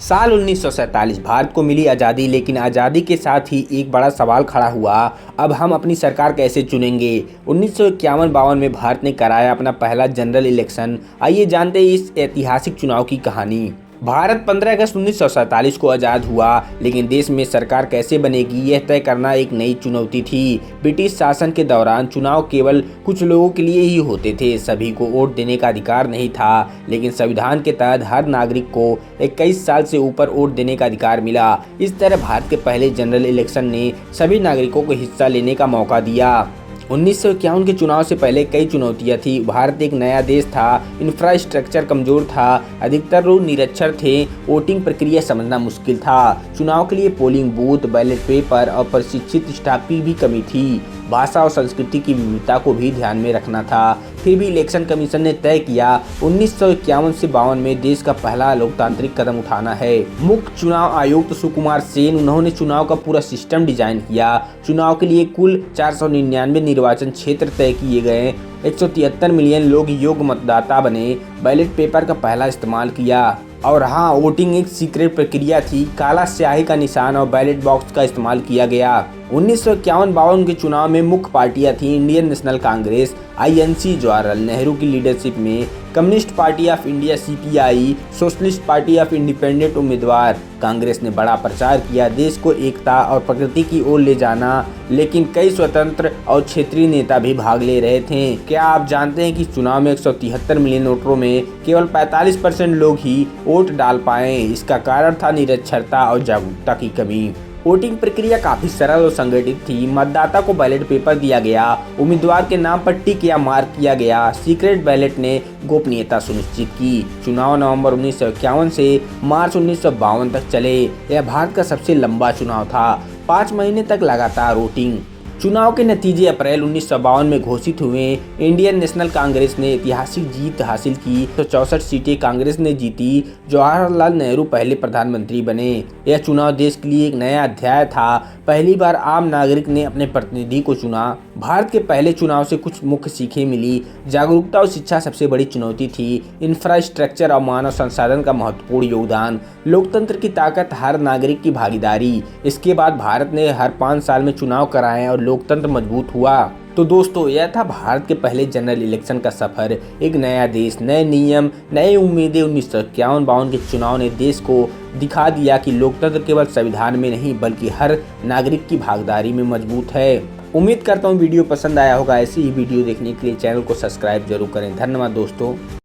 साल 1947 भारत को मिली आज़ादी, लेकिन आज़ादी के साथ ही एक बड़ा सवाल खड़ा हुआ, अब हम अपनी सरकार कैसे चुनेंगे। 1951-52 में भारत ने कराया अपना पहला जनरल इलेक्शन। आइए जानते हैं इस ऐतिहासिक चुनाव की कहानी। भारत 15 अगस्त 1947 को आज़ाद हुआ, लेकिन देश में सरकार कैसे बनेगी यह तय करना एक नई चुनौती थी। ब्रिटिश शासन के दौरान चुनाव केवल कुछ लोगों के लिए ही होते थे, सभी को वोट देने का अधिकार नहीं था। लेकिन संविधान के तहत हर नागरिक को 21 साल से ऊपर वोट देने का अधिकार मिला। इस तरह भारत के पहले जनरल इलेक्शन ने सभी नागरिकों को हिस्सा लेने का मौका दिया। 1951 के चुनाव से पहले कई चुनौतियां थी। भारत एक नया देश था, इंफ्रास्ट्रक्चर कमजोर था, अधिकतर लोग निरक्षर थे, वोटिंग प्रक्रिया समझना मुश्किल था। चुनाव के लिए पोलिंग बूथ, बैलेट पेपर और प्रशिक्षित स्टाफ की भी कमी थी। भाषा और संस्कृति की विविधता को भी ध्यान में रखना था। फिर भी इलेक्शन कमीशन ने तय किया 1951 से 52 में देश का पहला लोकतांत्रिक कदम उठाना है। मुख्य चुनाव आयुक्त सुकुमार सेन, उन्होंने चुनाव का पूरा सिस्टम डिजाइन किया। चुनाव के लिए कुल 499 निर्वाचन क्षेत्र तय किए गए। 173 मिलियन लोग योग्य मतदाता बने। बैलेट पेपर का पहला इस्तेमाल किया। और हाँ, वोटिंग एक सीक्रेट प्रक्रिया थी। काला स्याही का निशान और बैलेट बॉक्स का इस्तेमाल किया गया। 1951-52 के चुनाव में मुख्य पार्टियां थीं Indian national Congress (INC) Jawaharlal Nehru की लीडरशिप में, communist party of India (CPI), socialist party of independent उम्मीदवार। कांग्रेस ने बड़ा प्रचार किया, देश को एकता और प्रगति की ओर ले जाना, लेकिन कई स्वतंत्र और क्षेत्रीय नेता भी भाग ले रहे थे। क्या आप जानते हैं कि चुनाव में 173 मिलियन वोटरों में केवल 45% लोग ही वोट डाल पाए। इसका कारण था निरक्षरता और जागरूकता की कमी। वोटिंग प्रक्रिया काफी सरल और संगठित थी। मतदाता को बैलेट पेपर दिया गया, उम्मीदवार के नाम पर टिक या मार्क किया गया। सीक्रेट बैलेट ने गोपनीयता सुनिश्चित की। चुनाव नवंबर 1951 से मार्च 1952 तक चले। यह भारत का सबसे लंबा चुनाव था। 5 महीने तक लगातार वोटिंग। चुनाव के नतीजे अप्रैल 1952 में घोषित हुए। इंडियन नेशनल कांग्रेस ने ऐतिहासिक जीत हासिल की। 64 सीटें कांग्रेस ने जीती। जवाहरलाल नेहरू पहले प्रधानमंत्री बने। यह चुनाव देश के लिए एक नया अध्याय था। पहली बार आम नागरिक ने अपने प्रतिनिधि को चुना। भारत के पहले चुनाव से कुछ मुख्य सीखें मिली। जागरूकता और शिक्षा सबसे बड़ी चुनौती थी। इंफ्रास्ट्रक्चर और मानव संसाधन का महत्वपूर्ण योगदान। लोकतंत्र की ताकत, हर नागरिक की भागीदारी। इसके बाद भारत ने हर 5 साल में चुनाव कराए और लोकतंत्र मजबूत हुआ। तो दोस्तों, यह था भारत के पहले जनरल इलेक्शन का सफर। एक नया देश, नए नियम, नए उम्मीदें। 1951-52 के चुनाव ने देश को दिखा दिया कि लोकतंत्र केवल संविधान में नहीं बल्कि हर नागरिक की भागीदारी में मजबूत है। उम्मीद करता हूँ वीडियो पसंद आया होगा। ऐसी ही वीडियो देखने के लिए चैनल को सब्सक्राइब जरूर करें। धन्यवाद दोस्तों।